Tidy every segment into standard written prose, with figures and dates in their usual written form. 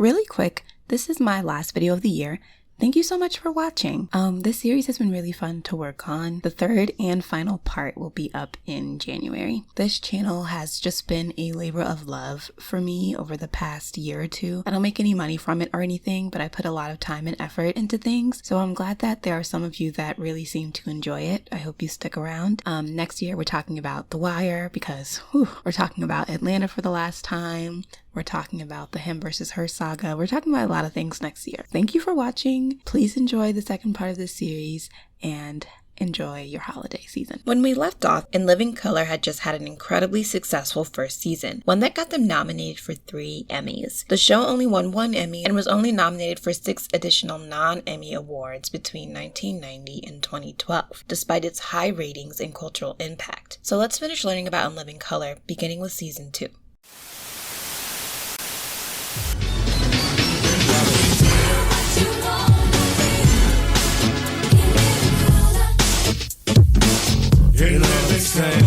Really quick, this is my last video of the year. Thank you so much for watching. This series has been really fun to work on. The third and final part will be up in January. This channel has just been a labor of love for me over the past year or two. I don't make any money from it or anything, but I put a lot of time and effort into things. So I'm glad that there are some of you that really seem to enjoy it. I hope you stick around. Next year we're talking about The Wire because we're talking about Atlanta for the last time. We're talking about the him versus her saga. We're talking about a lot of things next year. Thank you for watching. Please enjoy the second part of this series and enjoy your holiday season. When we left off, In Living Color had just had an incredibly successful first season, one that got them nominated for 3 Emmys. The show only won 1 Emmy and was only nominated for 6 additional non-Emmy awards between 1990 and 2012, despite its high ratings and cultural impact. So let's finish learning about In Living Color, beginning with season 2. You know what I'm saying?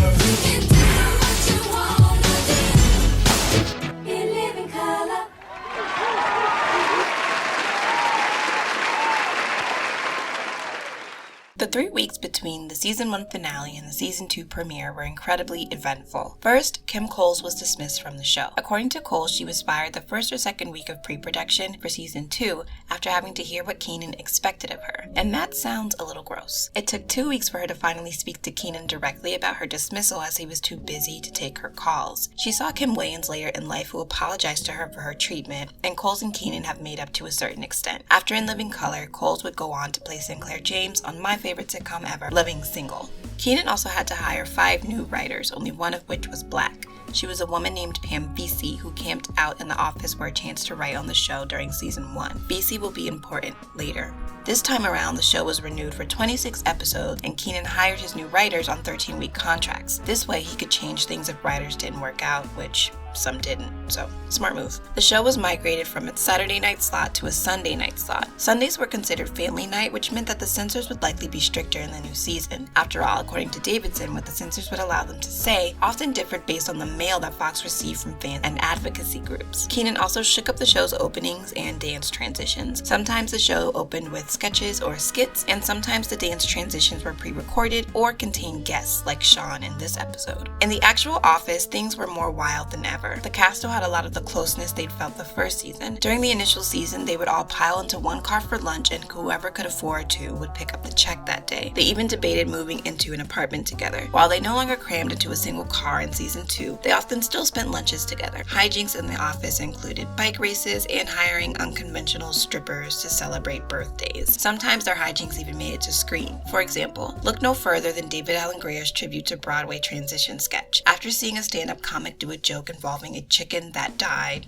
The 3 weeks between the season 1 finale and the season 2 premiere were incredibly eventful. First, Kim Coles was dismissed from the show. According to Coles, she was fired the first or second week of pre-production for season 2 after having to hear what Kenan expected of her. And that sounds a little gross. It took 2 weeks for her to finally speak to Kenan directly about her dismissal as he was too busy to take her calls. She saw Kim Wayans later in life, who apologized to her for her treatment, and Coles and Kenan have made up to a certain extent. After In Living Color, Coles would go on to play Sinclair James on my favorite sitcom ever, Living Single. Kenan also had to hire 5 new writers, only one of which was black. She was a woman named Pam Vesey who camped out in the office for a chance to write on the show during season 1. Vesey will be important later. This time around, the show was renewed for 26 episodes, and Kenan hired his new writers on 13-week contracts. This way, he could change things if writers didn't work out, which some didn't, so smart move. The show was migrated from its Saturday night slot to a Sunday night slot. Sundays were considered family night, which meant that the censors would likely be stricter in the new season. After all, according to Davidson, what the censors would allow them to say often differed based on the mail that Fox received from fans and advocacy groups. Kenan also shook up the show's openings and dance transitions. Sometimes the show opened with sketches or skits, and sometimes the dance transitions were pre-recorded or contained guests like Shawn in this episode. In the actual office, things were more wild than ever. The cast still had a lot of the closeness they'd felt the first season. During the initial season, they would all pile into one car for lunch, and whoever could afford to would pick up the check that day. They even debated moving into an apartment together. While they no longer crammed into a single car in season 2, they often still spent lunches together. Hijinks in the office included bike races and hiring unconventional strippers to celebrate birthdays. Sometimes their hijinks even made it to screen. For example, look no further than David Alan Grier's tribute to Broadway transition sketch. After seeing a stand-up comic do a joke involving a chicken that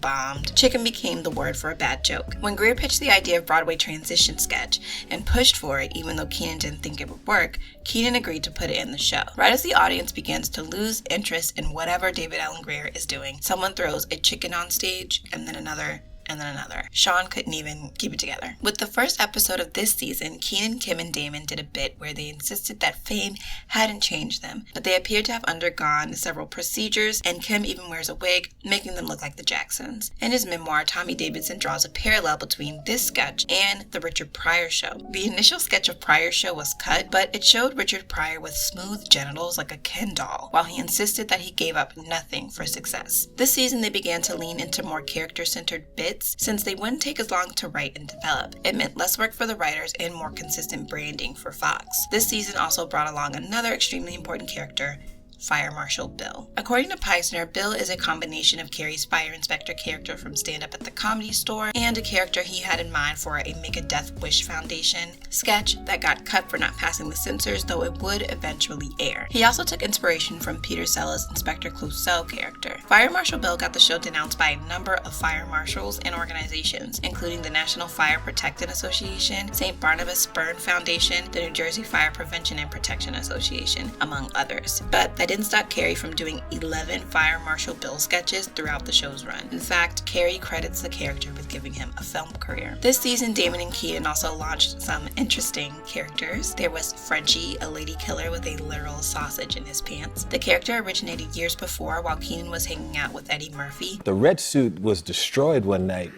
bombed, chicken became the word for a bad joke. When Grier pitched the idea of Broadway transition sketch and pushed for it, even though Kenan didn't think it would work, Kenan agreed to put it in the show. Right as the audience begins to lose interest in whatever David Alan Grier is doing, someone throws a chicken on stage, and then another, and then another. Shawn couldn't even keep it together. With the first episode of this season, Kenan, Kim, and Damon did a bit where they insisted that fame hadn't changed them, but they appeared to have undergone several procedures, and Kim even wears a wig, making them look like the Jacksons. In his memoir, Tommy Davidson draws a parallel between this sketch and the Richard Pryor show. The initial sketch of Pryor's show was cut, but it showed Richard Pryor with smooth genitals like a Ken doll, while he insisted that he gave up nothing for success. This season, they began to lean into more character-centered bits, since they wouldn't take as long to write and develop. It meant less work for the writers and more consistent branding for Fox. This season also brought along another extremely important character, Fire Marshal Bill. According to Peisner, Bill is a combination of Carrie's fire inspector character from Stand Up at the Comedy Store and a character he had in mind for a Make-A-Death-Wish Foundation sketch that got cut for not passing the censors, though it would eventually air. He also took inspiration from Peter Sellers' Inspector Clouseau character. Fire Marshal Bill got the show denounced by a number of fire marshals and organizations, including the National Fire Protection Association, St. Barnabas Burn Foundation, the New Jersey Fire Prevention and Protection Association, among others. But that didn't stop Carrie from doing 11 Fire Marshal Bill sketches throughout the show's run. In fact, Carrie credits the character with giving him a film career. This season, Damon and Kenan also launched some interesting characters. There was Frenchie, a lady killer with a literal sausage in his pants. The character originated years before while Kenan was hanging out with Eddie Murphy. The red suit was destroyed one night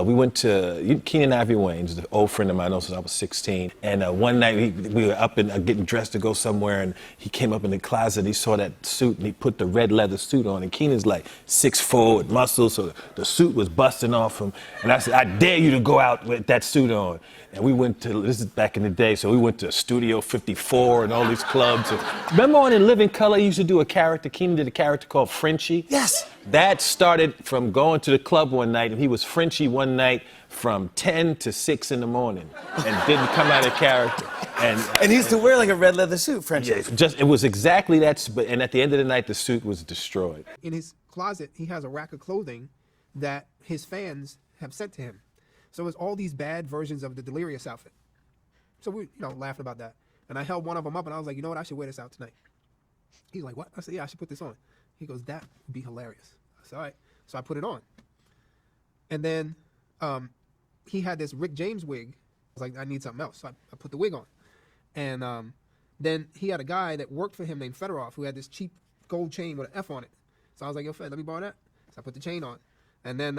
We went to Keenan Ivy Wayans, the old friend of mine, I know since I was 16. And one night we were up and getting dressed to go somewhere, and he came up in the closet. He saw that suit, and he put the red leather suit on. And Keenan's like 6'4" with muscles, so the suit was busting off him. And I said, I dare you to go out with that suit on. And we went to, this is back in the day, so we went to Studio 54 and all these clubs. And remember on In Living Color, he used to do a character, Keenan did a character called Frenchie? Yes. That started from going to the club one night, and he was Frenchie one night from 10 to 6 in the morning and didn't come out of character. And he used to wear like a red leather suit, Frenchie. Yeah, it was exactly that, and at the end of the night, the suit was destroyed. In his closet, he has a rack of clothing that his fans have sent to him. So it's all these bad versions of the Delirious outfit. So we, laughing about that. And I held one of them up, and I was like, you know what, I should wear this out tonight. He's like, what? I said, yeah, I should put this on. He goes, that would be hilarious. I said, all right. So I put it on. And then he had this Rick James wig. I was like, I need something else. So I put the wig on. And then he had a guy that worked for him named Fedorov who had this cheap gold chain with an F on it. So I was like, yo, Fed, let me borrow that. So I put the chain on. And then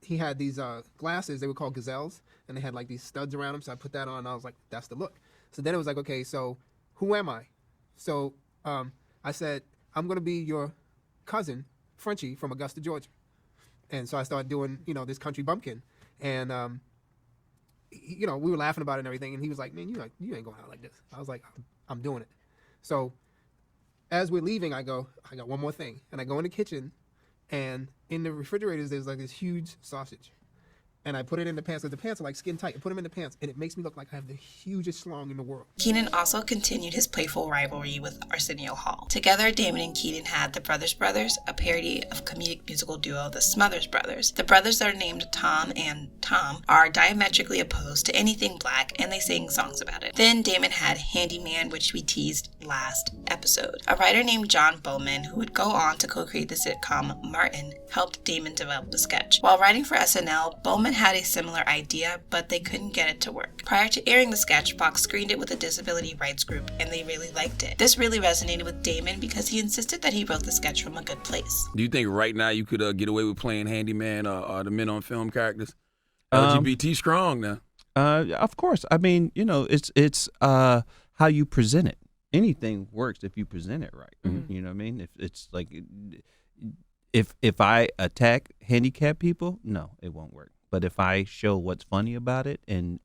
he had these glasses, they were called Gazelles, and they had like these studs around them. So I put that on, and I was like, that's the look. So then it was like, okay, so who am I? So I said, I'm going to be your cousin, Frenchie, from Augusta, Georgia. And so I started doing, this country bumpkin. And, we were laughing about it and everything. And he was like, man, you ain't going out like this. I was like, I'm doing it. So as we're leaving, I go, I got one more thing. And I go in the kitchen, and in the refrigerators, there's like this huge sausage. And I put it in the pants, because the pants are like skin tight. I put them in the pants, and it makes me look like I have the hugest schlong in the world. Keenan also continued his playful rivalry with Arsenio Hall. Together, Damon and Keenan had The Brothers Brothers, a parody of comedic musical duo The Smothers Brothers. The brothers that are named Tom and Tom are diametrically opposed to anything black, and they sing songs about it. Then Damon had Handyman, which we teased last episode. A writer named John Bowman, who would go on to co-create the sitcom Martin, helped Damon develop the sketch. While writing for SNL, Bowman had a similar idea, but they couldn't get it to work. Prior to airing the sketch, Fox screened it with a disability rights group, and they really liked it. This really resonated with Damon because he insisted that he wrote the sketch from a good place. Do you think right now you could get away with playing Handyman or the men on film characters? LGBT strong now. Of course. I mean, it's how you present it. Anything works if you present it right. Mm-hmm. You know what I mean? If it's like, if I attack handicapped people, no, it won't work. But if I show what's funny about it and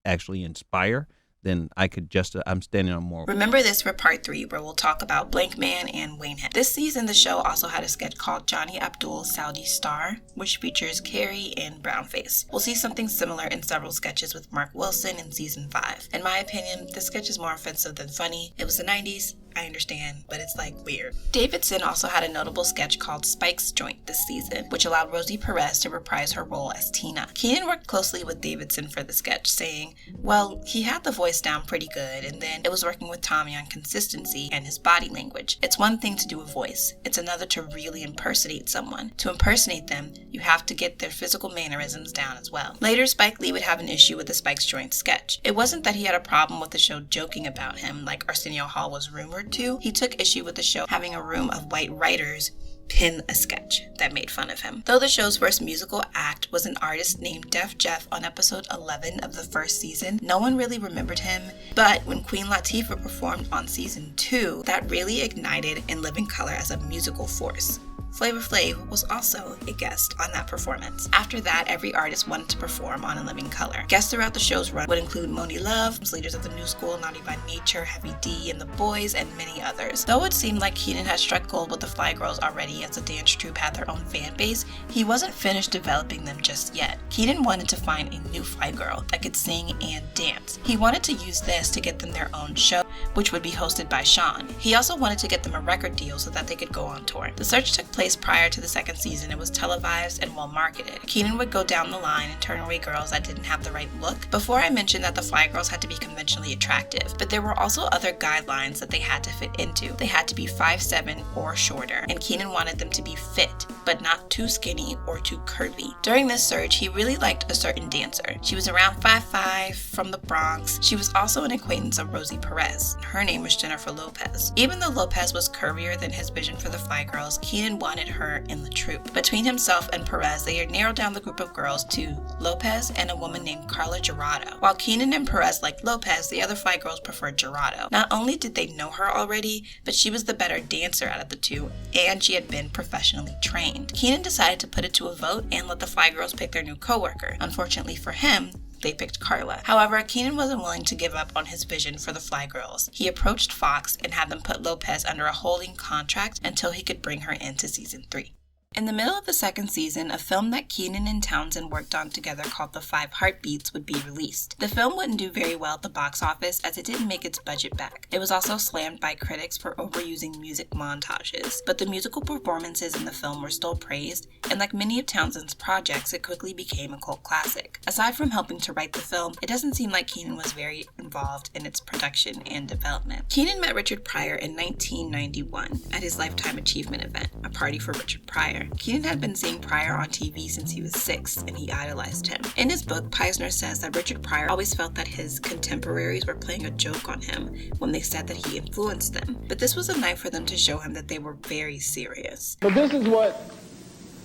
actually inspire, then I could I'm standing on more. Remember this for part 3, where we'll talk about Blank Man and Waynehead. This season, the show also had a sketch called Johnny Abdul's Saudi Star, which features Carrie and Brownface. We'll see something similar in several sketches with Mark Wilson in season 5. In my opinion, this sketch is more offensive than funny. It was the 90s. I understand, but it's like weird. Davidson also had a notable sketch called Spike's Joint this season, which allowed Rosie Perez to reprise her role as Tina. Keenan worked closely with Davidson for the sketch, saying, well, he had the voice down pretty good, and then it was working with Tommy on consistency and his body language. It's one thing to do a voice, it's another to really impersonate someone. To impersonate them, you have to get their physical mannerisms down as well. Later, Spike Lee would have an issue with the Spike's Joint sketch. It wasn't that he had a problem with the show joking about him, like Arsenio Hall was rumored to. He took issue with the show having a room of white writers pin a sketch that made fun of him. Though the show's first musical act was an artist named Def Jeff on episode 11 of the first season, no one really remembered him. But when Queen Latifah performed on season 2, that really ignited In Living Color as a musical force. Flavor Flav was also a guest on that performance. After that, every artist wanted to perform on In Living Color. Guests throughout the show's run would include Mooney Love, leaders of the New School, Naughty by Nature, Heavy D, and The Boys, and many others. Though it seemed like Keenan had struck gold with the Fly Girls already, as the dance troupe had their own fan base, he wasn't finished developing them just yet. Keenan wanted to find a new Fly Girl that could sing and dance. He wanted to use this to get them their own show, which would be hosted by Shawn. He also wanted to get them a record deal so that they could go on tour. The search took place prior to the second season. It was televised and well marketed. Keenan would go down the line and turn away girls that didn't have the right look. Before, I mentioned that the Fly Girls had to be conventionally attractive, but there were also other guidelines that they had to fit into. They had to be 5'7" or shorter, and Keenan wanted them to be fit, but not too skinny or too curvy. During this search, he really liked a certain dancer. She was around 5'5", from the Bronx. She was also an acquaintance of Rosie Perez. and her name was Jennifer Lopez. Even though Lopez was curvier than his vision for the Fly Girls, Keenan wanted her in the troupe. Between himself and Perez, they had narrowed down the group of girls to Lopez and a woman named Carla Jurado. While Keenan and Perez liked Lopez, the other Fly Girls preferred Jurado. Not only did they know her already, but she was the better dancer out of the two, and she had been professionally trained. Keenan decided to put it to a vote and let the Fly Girls pick their new co-worker. Unfortunately for him, they picked Carla. However, Keenan wasn't willing to give up on his vision for the Fly Girls. He approached Fox and had them put Lopez under a holding contract until he could bring her into season 3. In the middle of the second season, a film that Keenan and Townsend worked on together called The 5 Heartbeats would be released. The film wouldn't do very well at the box office as it didn't make its budget back. It was also slammed by critics for overusing music montages, but the musical performances in the film were still praised, and like many of Townsend's projects, it quickly became a cult classic. Aside from helping to write the film, it doesn't seem like Keenan was very involved in its production and development. Keenan met Richard Pryor in 1991 at his Lifetime Achievement event, a party for Richard Pryor. Keenan had been seeing Pryor on TV since he was 6, and he idolized him. In his book, Peisner says that Richard Pryor always felt that his contemporaries were playing a joke on him when they said that he influenced them. But this was a night for them to show him that they were very serious. But this is what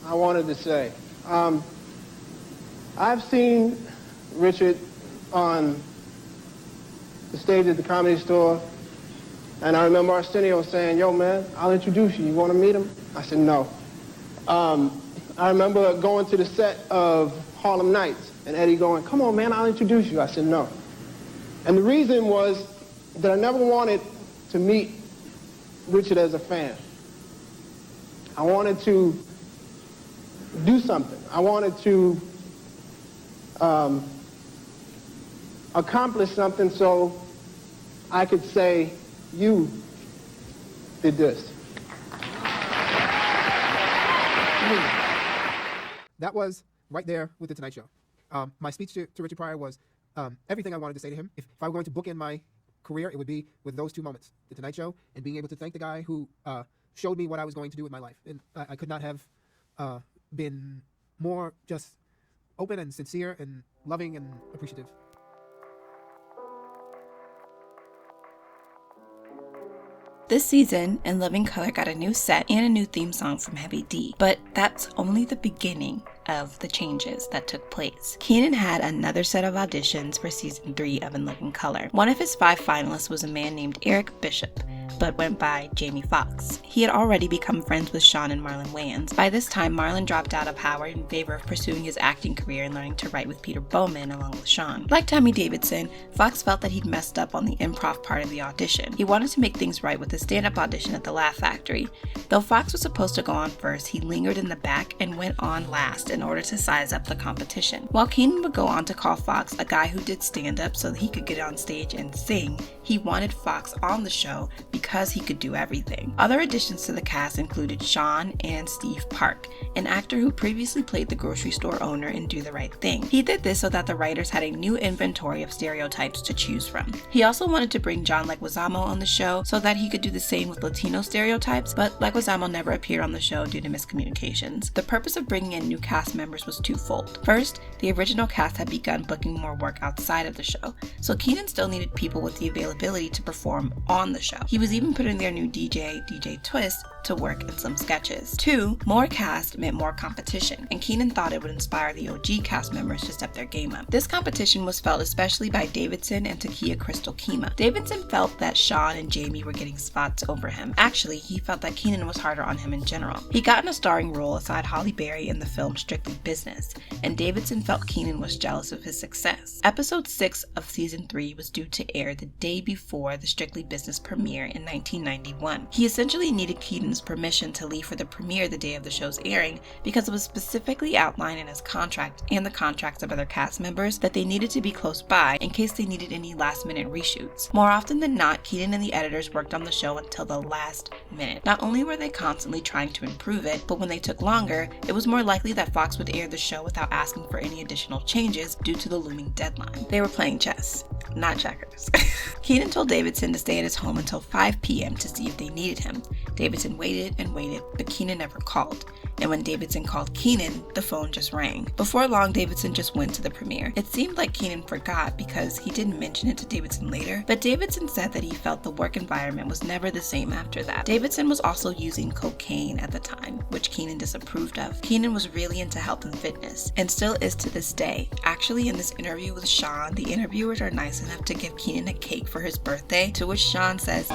I wanted to say. I've seen Richard on the stage at the Comedy Store, and I remember Arsenio saying, "Yo, man, I'll introduce you. You want to meet him?" I said, "No." I remember going to the set of Harlem Nights and Eddie going, "Come on, man, I'll introduce you." I said, "No." And the reason was that I never wanted to meet Richard as a fan. I wanted to do something. I wanted to accomplish something so I could say, "You did this." That was right there with The Tonight Show. My speech to Richard Pryor was everything I wanted to say to him. If I were going to bookend my career, it would be with those two moments, The Tonight Show and being able to thank the guy who showed me what I was going to do with my life. And I could not have been more just open and sincere and loving and appreciative. This season, In Living Color got a new set and a new theme song from Heavy D, but that's only the beginning of the changes that took place. Keenan had another set of auditions for season 3 of In Living Color. One of his 5 finalists was a man named Eric Bishop, but went by Jamie Foxx. He had already become friends with Shawn and Marlon Wayans. By this time, Marlon dropped out of Howard in favor of pursuing his acting career and learning to write with Peter Bowman along with Shawn. Like Tommy Davidson, Foxx felt that he'd messed up on the improv part of the audition. He wanted to make things right with the stand-up audition at the Laugh Factory. Though Foxx was supposed to go on first, he lingered in the back and went on last in order to size up the competition. While Keenan would go on to call Foxx a guy who did stand-up so that he could get on stage and sing, he wanted Foxx on the show because he could do everything. Other additions to the cast included Shawn and Steve Park, an actor who previously played the grocery store owner in Do the Right Thing. He did this so that the writers had a new inventory of stereotypes to choose from. He also wanted to bring John Leguizamo on the show so that he could do the same with Latino stereotypes, but Leguizamo never appeared on the show due to miscommunications. The purpose of bringing in new cast members was twofold. First, the original cast had begun booking more work outside of the show, so Keenan still needed people with the availability to perform on the show. He was even putting their new DJ Twist, to work in some sketches. 2, more cast meant more competition, and Keenan thought it would inspire the OG cast members to step their game up. This competition was felt especially by Davidson and Takia Crystal Keymah. Davidson felt that Shawn and Jamie were getting spots over him. Actually, he felt that Keenan was harder on him in general. He got in a starring role aside Halle Berry in the film Strictly Business, and Davidson felt Keenan was jealous of his success. Episode 6 of season 3 was due to air the day before the Strictly Business premiere in 1991. He essentially needed Keenan's permission to leave for the premiere the day of the show's airing because it was specifically outlined in his contract and the contracts of other cast members that they needed to be close by in case they needed any last-minute reshoots. More often than not, Keenan and the editors worked on the show until the last minute. Not only were they constantly trying to improve it, but when they took longer, it was more likely that Fox would air the show without asking for any additional changes due to the looming deadline. They were playing chess, not checkers. Keenan told Davidson to stay at his home until 5 p.m. to see if they needed him. Davidson waited and waited, but Keenan never called. and when Davidson called Keenan, the phone just rang. Before long, Davidson just went to the premiere. It seemed like Keenan forgot because he didn't mention it to Davidson later, but Davidson said that he felt the work environment was never the same after that. Davidson was also using cocaine at the time, which Keenan disapproved of. Keenan was really into health and fitness, and still is to this day. Actually, in this interview with Shawn, the interviewers are nice enough to give Keenan a cake for his birthday, to which Shawn says,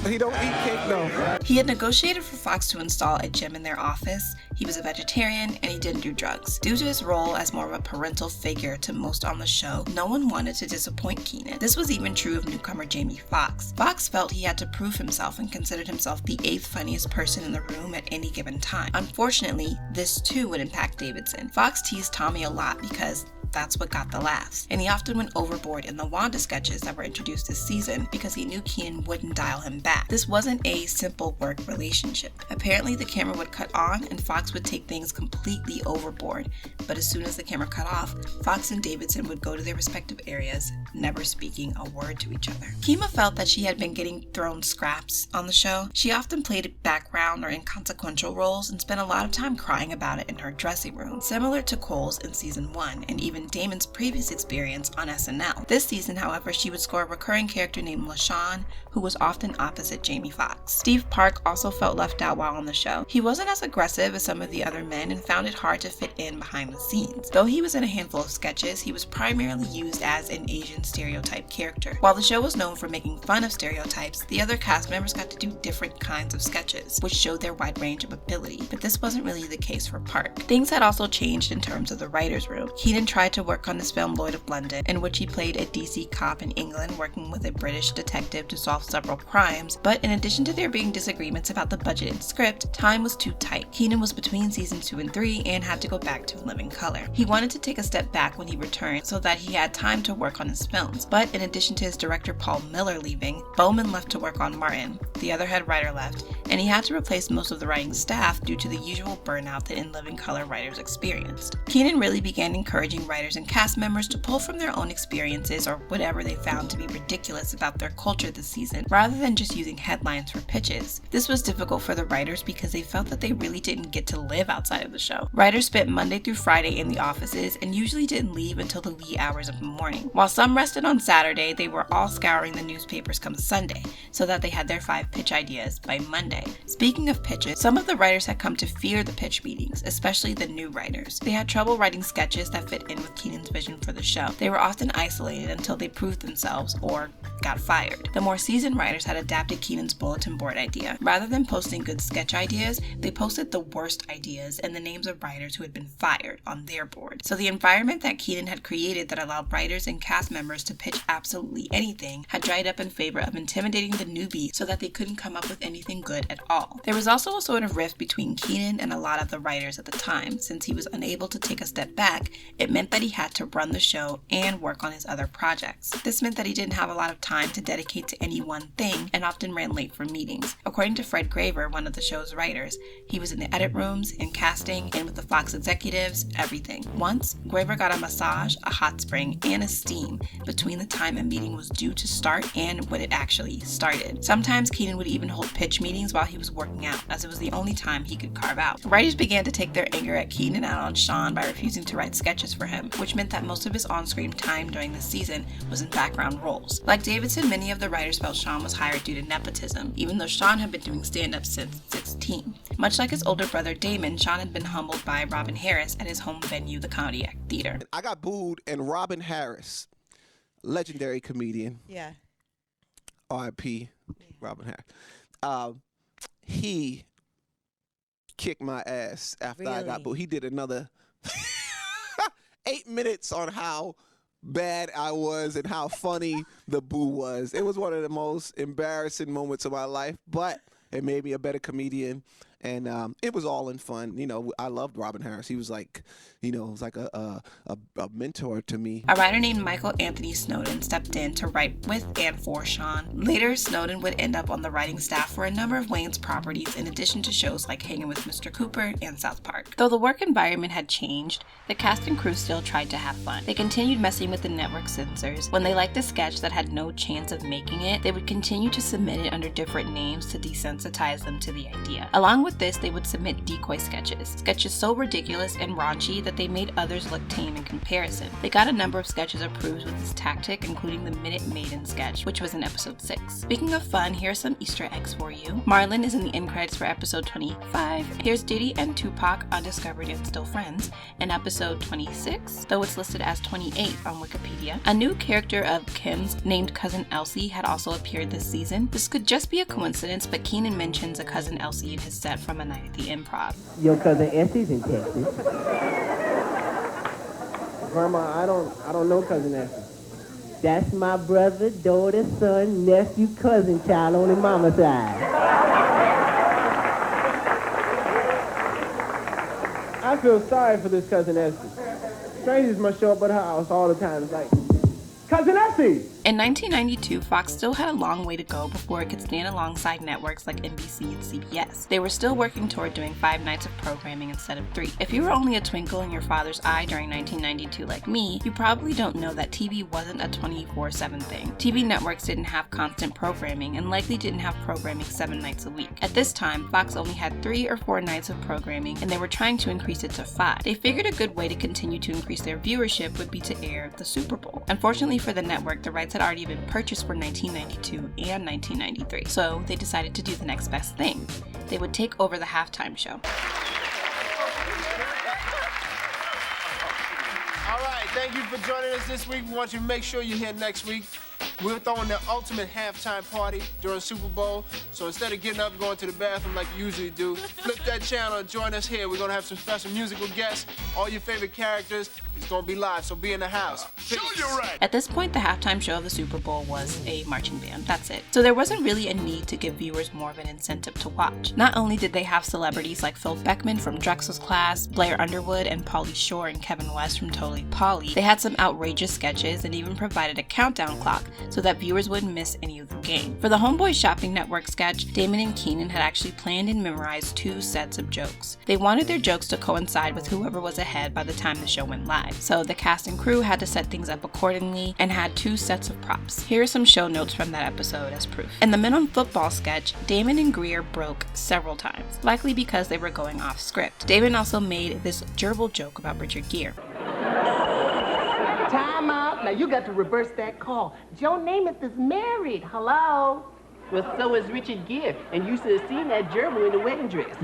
He don't eat cake, though. he had negotiated for Fox to install a gym in their office, he was a vegetarian, and he didn't do drugs. Due to his role as more of a parental figure to most on the show, no one wanted to disappoint Keenan. This was even true of newcomer Jamie Foxx. Fox felt he had to prove himself and considered himself the 8th funniest person in the room at any given time. Unfortunately, this too would impact Davidson. Fox teased Tommy a lot because that's what got the laughs, and he often went overboard in the Wanda sketches that were introduced this season because he knew Keenan wouldn't dial him back. This wasn't a simple work relationship. Apparently the camera would cut on and Fox would take things completely overboard, but as soon as the camera cut off, Fox and Davidson would go to their respective areas, never speaking a word to each other. Keymah felt that she had been getting thrown scraps on the show. She often played background or inconsequential roles and spent a lot of time crying about it in her dressing room, similar to Cole's in season 1 and even Damon's previous experience on SNL. This season, however, she would score a recurring character named LaShawn, who was often opposite Jamie Foxx. Steve Park also felt left out while on the show. He wasn't as aggressive as some of the other men and found it hard to fit in behind the scenes. Though he was in a handful of sketches, he was primarily used as an Asian stereotype character. While the show was known for making fun of stereotypes, the other cast members got to do different kinds of sketches, which showed their wide range of ability, but this wasn't really the case for Park. Things had also changed in terms of the writer's room. Keenan tried to work on his film Lloyd of London, in which he played a DC cop in England working with a British detective to solve several crimes, but in addition to there being disagreements about the budget and script, time was too tight. Keenan was between seasons 2 and 3 and had to go back to In Living Color. He wanted to take a step back when he returned so that he had time to work on his films, but in addition to his director Paul Miller leaving, Bowman left to work on Martin, the other head writer left, and he had to replace most of the writing staff due to the usual burnout that In Living Color writers experienced. Keenan really began encouraging writers and cast members to pull from their own experiences or whatever they found to be ridiculous about their culture this season, rather than just using headlines for pitches. This was difficult for the writers because they felt that they really didn't get to live outside of the show. Writers spent Monday through Friday in the offices and usually didn't leave until the wee hours of the morning. While some rested on Saturday, they were all scouring the newspapers come Sunday, so that they had their 5 pitch ideas by Monday. Speaking of pitches, some of the writers had come to fear the pitch meetings, especially the new writers. They had trouble writing sketches that fit in with Keenan's vision for the show. They were often isolated until they proved themselves or got fired. The more seasoned writers had adapted Keenan's bulletin board idea. Rather than posting good sketch ideas, they posted the worst ideas and the names of writers who had been fired on their board. So the environment that Keenan had created that allowed writers and cast members to pitch absolutely anything had dried up in favor of intimidating the newbies so that they couldn't come up with anything good at all. There was also a sort of rift between Keenan and a lot of the writers at the time. Since he was unable to take a step back, it meant that he had to run the show and work on his other projects. This meant that he didn't have a lot of time to dedicate to any one thing and often ran late for meetings. According to Fred Graver, one of the show's writers, he was in the edit rooms, in casting, and with the Fox executives, everything. Once, Graver got a massage, a hot spring, and a steam between the time a meeting was due to start and when it actually started. Sometimes Keenan would even hold pitch meetings while he was working out, as it was the only time he could carve out. Writers began to take their anger at Keenan out on Shawn by refusing to write sketches for him, which meant that most of his on-screen time during the season was in background roles. Like Davidson, many of the writers felt Shawn was hired due to nepotism, even though Shawn had been doing stand-up since 16. Much like his older brother Damon, Shawn had been humbled by Robin Harris at his home venue, the Comedy Act Theater. I got booed, and Robin Harris, legendary comedian, Yeah. R.I.P. Robin Harris, he kicked my ass after I got Really? booed. He did another 8 minutes on how bad I was and how funny the boo was. It was one of the most embarrassing moments of my life, but it made me a better comedian. And it was all in fun. You know, I loved Robin Harris. He was like, you know, it was like a mentor to me. A writer named Michael Anthony Snowden stepped in to write with and for Shawn. Later, Snowden would end up on the writing staff for a number of Wayans properties, in addition to shows like Hanging with Mr. Cooper and South Park. Though the work environment had changed, the cast and crew still tried to have fun. They continued messing with the network censors. When they liked a sketch that had no chance of making it, they would continue to submit it under different names to desensitize them to the idea. Along with this, they would submit decoy sketches so ridiculous and raunchy that they made others look tame in comparison. They got a number of sketches approved with this tactic, including the Minute Maiden sketch, which was in episode 6. Speaking of fun, here's some Easter eggs for you. Marlon is in the end credits for episode 25. Here's Diddy and Tupac, undiscovered yet still friends, in episode 26, though it's listed as 28 on Wikipedia. A new character of Kim's named Cousin Elsie had also appeared this season. This could just be a coincidence, but Keenan mentions a Cousin Elsie in his set from A Night at the Improv. Your cousin Essie's in Texas. Grandma, I don't know Cousin Essie. That's my brother, daughter, son, nephew, cousin, child on his mama's side. I feel sorry for this Cousin Essie. Strangers must show up at her house all the time. It's like, Cousin Essie! In 1992, Fox still had a long way to go before it could stand alongside networks like NBC and CBS. They were still working toward doing 5 nights of programming instead of 3. If you were only a twinkle in your father's eye during 1992 like me, you probably don't know that TV wasn't a 24/7 thing. TV networks didn't have constant programming and likely didn't have programming 7 nights a week. At this time, Fox only had 3 or 4 nights of programming, and they were trying to increase it to 5. They figured a good way to continue to increase their viewership would be to air the Super Bowl. Unfortunately for the network, the rights had already been purchased for 1992 and 1993, so they decided to do the next best thing. They would take over the halftime show. All right, thank you for joining us this week. We want you to make sure you're here next week. We're throwing the ultimate halftime party during Super Bowl. So instead of getting up and going to the bathroom like you usually do, flip that channel and join us here. We're going to have some special musical guests, all your favorite characters. It's going to be live, so be in the house. Peace. At this point, the halftime show of the Super Bowl was a marching band. That's it. So there wasn't really a need to give viewers more of an incentive to watch. Not only did they have celebrities like Phil Beckman from Drexel's Class, Blair Underwood and Pauly Shore and Kevin West from Totally Polly, they had some outrageous sketches and even provided a countdown clock so that viewers wouldn't miss any of the game. For the Homeboy Shopping Network sketch, Damon and Keenan had actually planned and memorized 2 sets of jokes. They wanted their jokes to coincide with whoever was ahead by the time the show went live, so the cast and crew had to set things up accordingly and had 2 sets of props. Here are some show notes from that episode as proof. In the Men on Football sketch, Damon and Grier broke several times, likely because they were going off script. Damon also made this gerbil joke about Richard Gere. Time out. Now you got to reverse that call. Joe Namath is married. Hello? Well, so is Richard Gere, and you should have seen that gerbil in the wedding dress.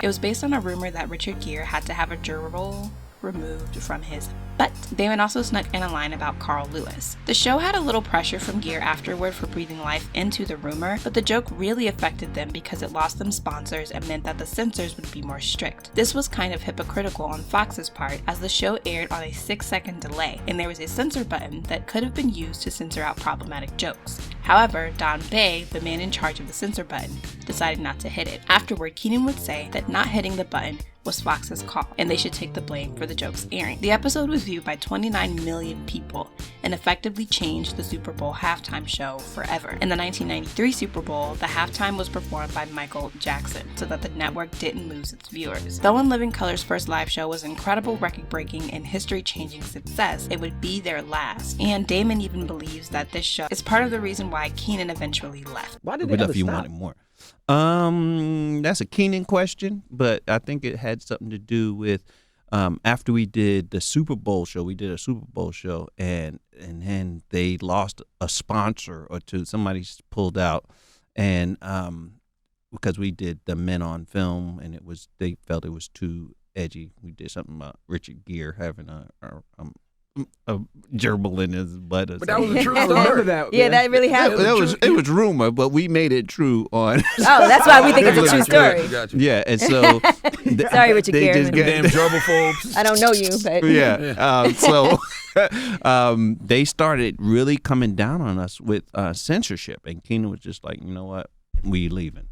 It was based on a rumor that Richard Gere had to have a gerbil removed from his butt. Damon also snuck in a line about Carl Lewis. The show had a little pressure from Gere afterward for breathing life into the rumor, but the joke really affected them because it lost them sponsors and meant that the censors would be more strict. This was kind of hypocritical on Fox's part, as the show aired on a 6-second delay, and there was a censor button that could have been used to censor out problematic jokes. However, Don Bay, the man in charge of the censor button, decided not to hit it. Afterward, Keenan would say that not hitting the button was Fox's call, and they should take the blame for the joke's airing. The episode was viewed by 29 million people and effectively changed the Super Bowl halftime show forever. In the 1993 Super Bowl, the halftime was performed by Michael Jackson so that the network didn't lose its viewers. Though In Living Color's first live show was incredible, record-breaking, and history-changing success, it would be their last. And Damon even believes that this show is part of the reason why Keenan eventually left. Why did they ever you stop? wanted more? That's a Keenan question, but I think it had something to do with after we did the Super Bowl show. We did a Super Bowl show, and then they lost a sponsor or two. Somebody pulled out, and because we did the Men on Film, and they felt it was too edgy. We did something about Richard Gere having a gerbil in his butt. But that was a true story. Remember that? Yeah, that really happened. It was rumor, but we made it true on. Oh, that's why we think it's a true story. Gotcha. Yeah, and so Sorry, Richard they Gere. just get- Damn gerbophobes. I don't know you, but yeah. So they started really coming down on us with censorship, and Keenan was just like, you know what, we leaving.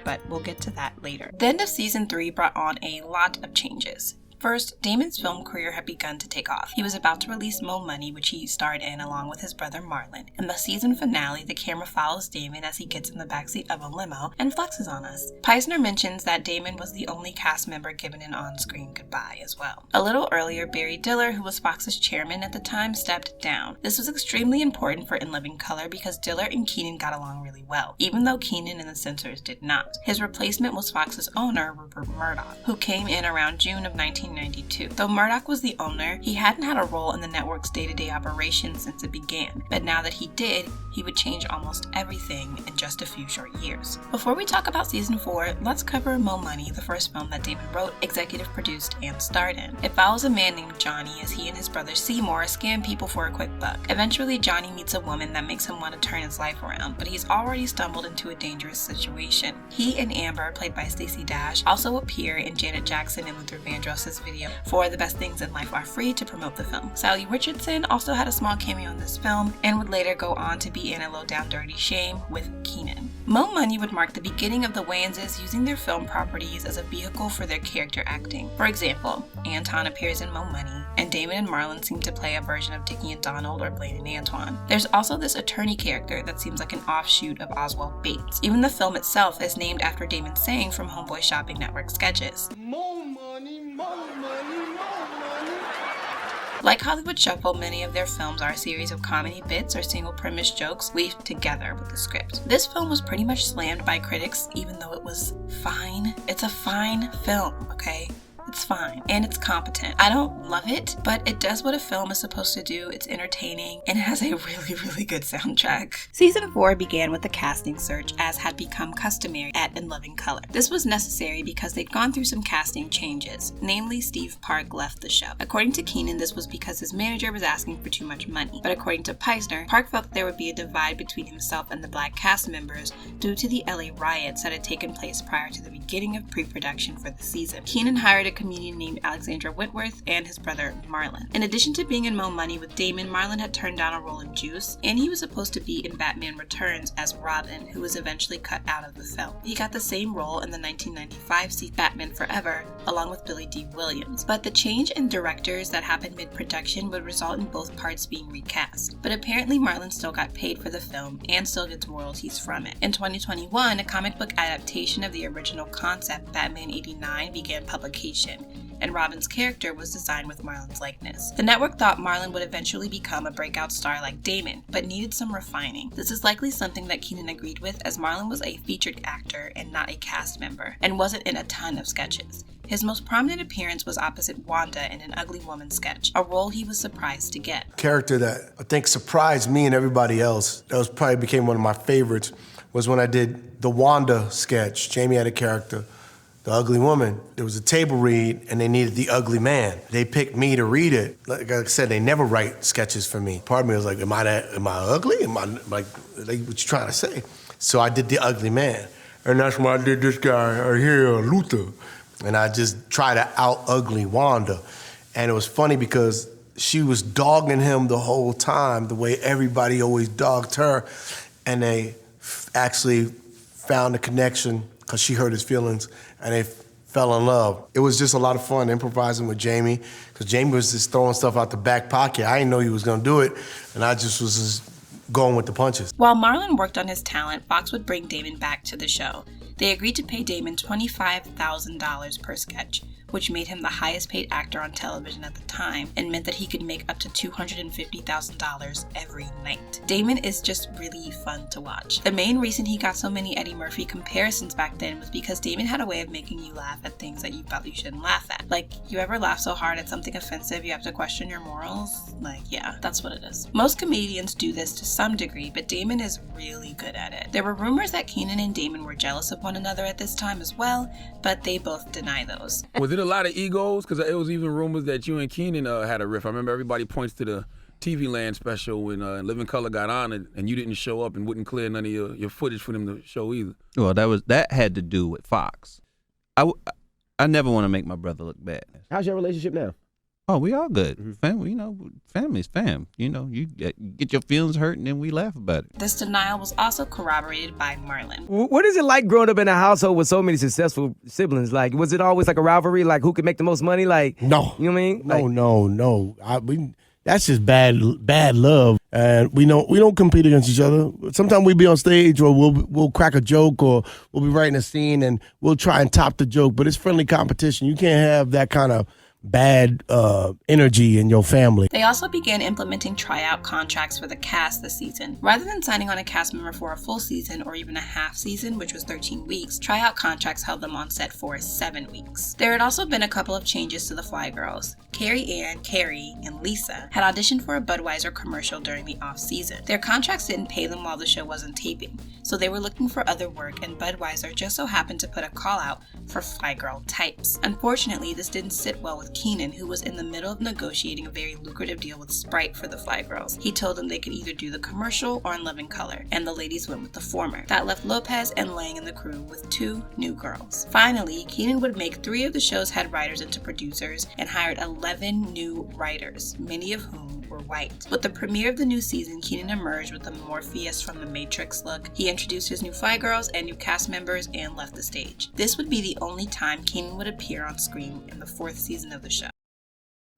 But we'll get to that later. The end of season 3 brought on a lot of changes. First, Damon's film career had begun to take off. He was about to release Mo Money, which he starred in along with his brother Marlon. In the season finale, the camera follows Damon as he gets in the backseat of a limo and flexes on us. Peisner mentions that Damon was the only cast member given an on-screen goodbye as well. A little earlier, Barry Diller, who was Fox's chairman at the time, stepped down. This was extremely important for In Living Color because Diller and Keenan got along really well, even though Keenan and the censors did not. His replacement was Fox's owner, Rupert Murdoch, who came in around June of 1992. Though Murdoch was the owner, he hadn't had a role in the network's day-to-day operations since it began, but now that he did, he would change almost everything in just a few short years. Before we talk about season 4, let's cover Mo Money, the first film that Damon wrote, executive produced, and starred in. It follows a man named Johnny as he and his brother Seymour scam people for a quick buck. Eventually, Johnny meets a woman that makes him want to turn his life around, but he's already stumbled into a dangerous situation. He and Amber, played by Stacey Dash, also appear in Janet Jackson and Luther Vandross's video for The Best Things in Life Are Free to promote the film. Sally Richardson also had a small cameo in this film and would later go on to be in A Low Down Dirty Shame with Keenan. Mo Money would mark the beginning of the Wayanses using their film properties as a vehicle for their character acting. For example, Anton appears in Mo Money, and Damon and Marlon seem to play a version of Dickie and Donald or Blaine and Antoine. There's also this attorney character that seems like an offshoot of Oswald Bates. Even the film itself is named after Damon saying from Homeboy Shopping Network sketches. More money, more money, more money. Like Hollywood Shuffle, many of their films are a series of comedy bits or single premise jokes weaved together with the script. This film was pretty much slammed by critics, even though it was fine. It's a fine film, okay? It's fine, and it's competent. I don't love it, but it does what a film is supposed to do. It's entertaining, and it has a really good soundtrack. Season 4 began with the casting search, as had become customary at In Living Color. This was necessary because they'd gone through some casting changes, namely Steve Park left the show. According to Keenan, this was because his manager was asking for too much money, but according to Peisner, Park felt that there would be a divide between himself and the black cast members due to the LA riots that had taken place prior to the beginning of pre-production for the season. Keenan hired a comedian named Alexandra Whitworth and his brother Marlon. In addition to being in Mo Money with Damon, Marlon had turned down a role in Juice, and he was supposed to be in Batman Returns as Robin, who was eventually cut out of the film. He got the same role in the 1995 sequel Batman Forever, along with Billy D. Williams. But the change in directors that happened mid-production would result in both parts being recast. But apparently Marlon still got paid for the film and still gets royalties from it. In 2021, a comic book adaptation of the original concept, Batman 89, began publication, and Robin's character was designed with Marlon's likeness. The network thought Marlon would eventually become a breakout star like Damon, but needed some refining. This is likely something that Keenan agreed with, as Marlon was a featured actor and not a cast member, and wasn't in a ton of sketches. His most prominent appearance was opposite Wanda in An Ugly Woman sketch, a role he was surprised to get. Character that I think surprised me and everybody else, that was probably became one of my favorites, was when I did the Wanda sketch. Jamie had a character, The Ugly Woman. There was a table read, and they needed the ugly man. They picked me to read it. Like I said, they never write sketches for me. Part of me was like, am I ugly? Am I, like, what you trying to say? So I did the ugly man. And that's when I did this guy right here, Luther. And I just tried to out-ugly Wanda. And it was funny because she was dogging him the whole time, the way everybody always dogged her. And they actually found a connection because she hurt his feelings, and they fell in love. It was just a lot of fun improvising with Jamie, because Jamie was just throwing stuff out the back pocket. I didn't know he was going to do it, and I just was just going with the punches. While Marlon worked on his talent, Fox would bring Damon back to the show. They agreed to pay Damon $25,000 per sketch, which made him the highest paid actor on television at the time and meant that he could make up to $250,000 every night. Damon is just really fun to watch. The main reason he got so many Eddie Murphy comparisons back then was because Damon had a way of making you laugh at things that you thought you shouldn't laugh at. Like, you ever laugh so hard at something offensive you have to question your morals? Like, yeah, that's what it is. Most comedians do this to some degree, but Damon is really good at it. There were rumors that Keenan and Damon were jealous of one another at this time as well, but they both deny those. Was it a lot of egos? Because it was even rumors that you and Keenan had a riff. I remember everybody points to the TV Land special when Living Color got honored and you didn't show up and wouldn't clear none of your footage for them to show either. Well, that had to do with Fox. I never want to make my brother look bad. How's your relationship now? Oh, we all good. Family, family's fam. You get your feelings hurt and then we laugh about it. This denial was also corroborated by Marlon. What is it like growing up in a household with so many successful siblings? Like, was it always like a rivalry? Like, who could make the most money? Like, No. You know what I mean? No. That's just bad love. And we don't compete against each other. Sometimes we be on stage or we'll crack a joke or we'll be writing a scene and we'll try and top the joke. But it's friendly competition. You can't have that kind of bad energy in your family. They also began implementing tryout contracts for the cast this season. Rather than signing on a cast member for a full season or even a half season, which was 13 weeks, tryout contracts held them on set for 7 weeks. There had also been a couple of changes to the Fly Girls. Carrie Ann, Carrie, and Lisa had auditioned for a Budweiser commercial during the off-season. Their contracts didn't pay them while the show wasn't taping, so they were looking for other work, and Budweiser just so happened to put a call out for Fly Girl types. Unfortunately, this didn't sit well with Keenan, who was in the middle of negotiating a very lucrative deal with Sprite for the Fly Girls. He told them they could either do the commercial or in Living Color, and the ladies went with the former. That left Lopez and Lang in the crew with 2 new girls. Finally, Keenan would make 3 of the show's head writers into producers and hired 11 new writers, many of whom were white. With the premiere of the new season, Keenan emerged with the Morpheus from the Matrix look. He introduced his new Fly Girls and new cast members and left the stage. This would be the only time Keenan would appear on screen in the 4th season of the show.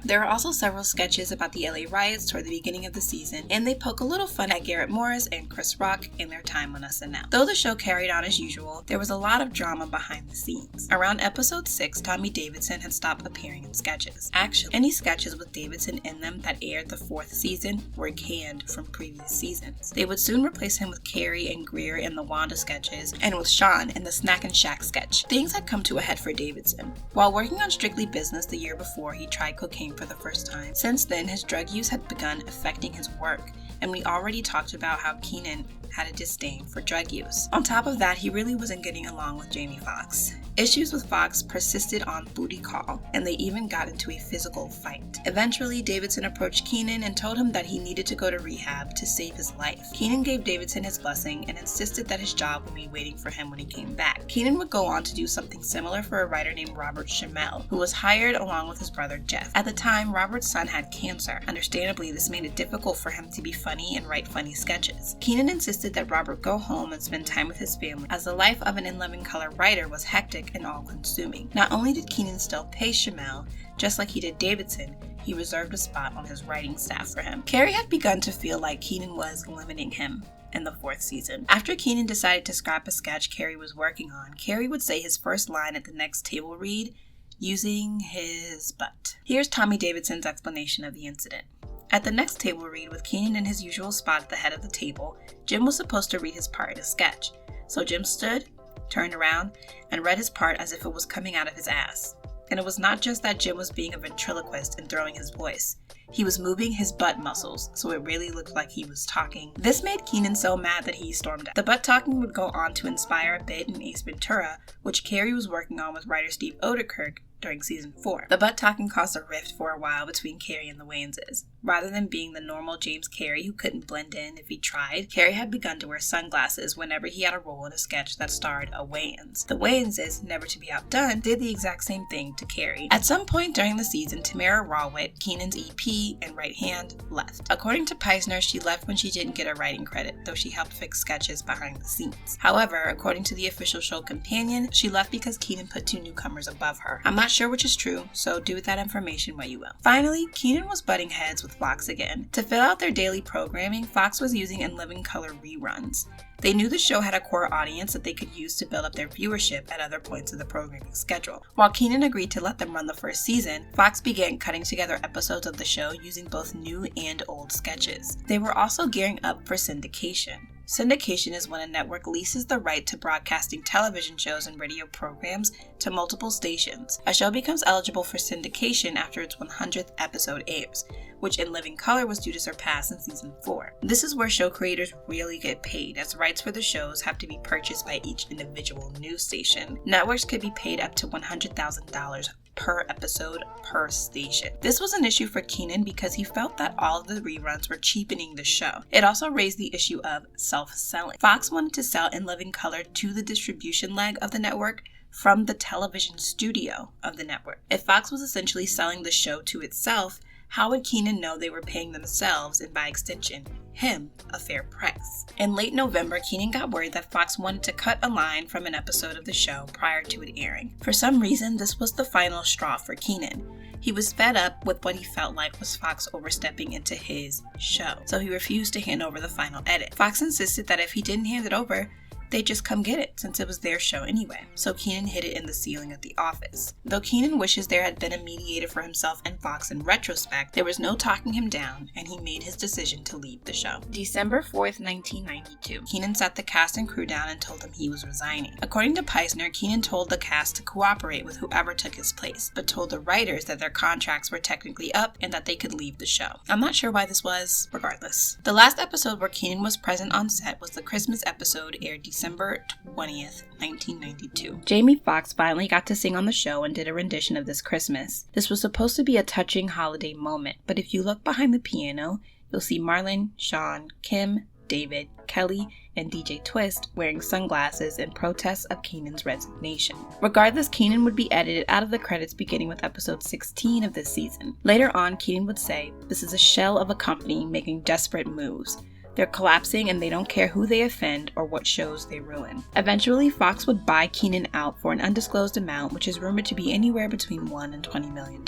There are also several sketches about the LA riots toward the beginning of the season, and they poke a little fun at Garrett Morris and Chris Rock in their time on SNL. Though the show carried on as usual, there was a lot of drama behind the scenes. Around episode 6, Tommy Davidson had stopped appearing in sketches. Actually, any sketches with Davidson in them that aired the 4th season were canned from previous seasons. They would soon replace him with Carrie and Grier in the Wanda sketches, and with Shawn in the Snackin Shack sketch. Things had come to a head for Davidson. While working on Strictly Business the year before, he tried cocaine for the first time. Since then, his drug use had begun affecting his work, and we already talked about how Keenan had a disdain for drug use. On top of that, he really wasn't getting along with Jamie Foxx. Issues with Foxx persisted on Booty Call, and they even got into a physical fight. Eventually, Davidson approached Keenan and told him that he needed to go to rehab to save his life. Keenan gave Davidson his blessing and insisted that his job would be waiting for him when he came back. Keenan would go on to do something similar for a writer named Robert Schimmel, who was hired along with his brother Jeff. At the time, Robert's son had cancer. Understandably, this made it difficult for him to be funny and write funny sketches. Keenan insisted that Robert go home and spend time with his family, as the life of an In Living Color writer was hectic and all-consuming. Not only did Keenan still pay Schimmel, just like he did Davidson, he reserved a spot on his writing staff for him. Carrie had begun to feel like Keenan was limiting him in the 4th season. After Keenan decided to scrap a sketch Carrie was working on, Carrie would say his first line at the next table read, using his butt. Here's Tommy Davidson's explanation of the incident. At the next table read, with Keenan in his usual spot at the head of the table, Jim was supposed to read his part in a sketch. So Jim stood, turned around, and read his part as if it was coming out of his ass. And it was not just that Jim was being a ventriloquist and throwing his voice. He was moving his butt muscles, so it really looked like he was talking. This made Keenan so mad that he stormed out. The butt talking would go on to inspire a bit in Ace Ventura, which Carrie was working on with writer Steve Odekirk during season 4. The butt talking caused a rift for a while between Carrie and the Wayanses. Rather than being the normal James Carey who couldn't blend in if he tried, Carrie had begun to wear sunglasses whenever he had a role in a sketch that starred a Wayans. The Wayanses, never to be outdone, did the exact same thing to Carrie. At some point during the season, Tamara Rawit, Keenan's EP and right hand, left. According to Peisner, she left when she didn't get a writing credit, though she helped fix sketches behind the scenes. However, according to the official show companion, she left because Keenan put 2 newcomers above her. I'm not sure which is true, so do with that information what you will. Finally, Keenan was butting heads with Fox again. To fill out their daily programming, Fox was using In Living Color reruns. They knew the show had a core audience that they could use to build up their viewership at other points of the programming schedule. While Keenan agreed to let them run the first season, Fox began cutting together episodes of the show using both new and old sketches. They were also gearing up for syndication. Syndication is when a network leases the right to broadcasting television shows and radio programs to multiple stations. A show becomes eligible for syndication after its 100th episode airs, which In Living Color was due to surpass in season 4. This is where show creators really get paid, as rights for the shows have to be purchased by each individual news station. Networks could be paid up to $100,000 per episode per station. This was an issue for Keenan because he felt that all of the reruns were cheapening the show. It also raised the issue of self-selling. Fox wanted to sell In Living Color to the distribution leg of the network from the television studio of the network. If Fox was essentially selling the show to itself, how would Kenan know they were paying themselves, and by extension, him, a fair price? In late November, Kenan got word that Fox wanted to cut a line from an episode of the show prior to it airing. For some reason, this was the final straw for Kenan. He was fed up with what he felt like was Fox overstepping into his show, so he refused to hand over the final edit. Fox insisted that if he didn't hand it over, they'd just come get it, since it was their show anyway. So Kenan hid it in the ceiling of the office. Though Kenan wishes there had been a mediator for himself and Fox in retrospect, there was no talking him down, and he made his decision to leave the show. December 4th, 1992. Kenan sat the cast and crew down and told them he was resigning. According to Peisner, Kenan told the cast to cooperate with whoever took his place, but told the writers that their contracts were technically up and that they could leave the show. I'm not sure why this was, regardless. The last episode where Kenan was present on set was the Christmas episode, aired December 20th, 1992. Jamie Foxx finally got to sing on the show and did a rendition of This Christmas. This was supposed to be a touching holiday moment, but if you look behind the piano, you'll see Marlon, Shawn, Kim, David, Kelly, and DJ Twist wearing sunglasses in protest of Kenan's resignation. Regardless, Kenan would be edited out of the credits beginning with episode 16 of this season. Later on, Kenan would say, "This is a shell of a company making desperate moves. They're collapsing and they don't care who they offend or what shows they ruin." Eventually, Fox would buy Kenan out for an undisclosed amount, which is rumored to be anywhere between $1 and $20 million.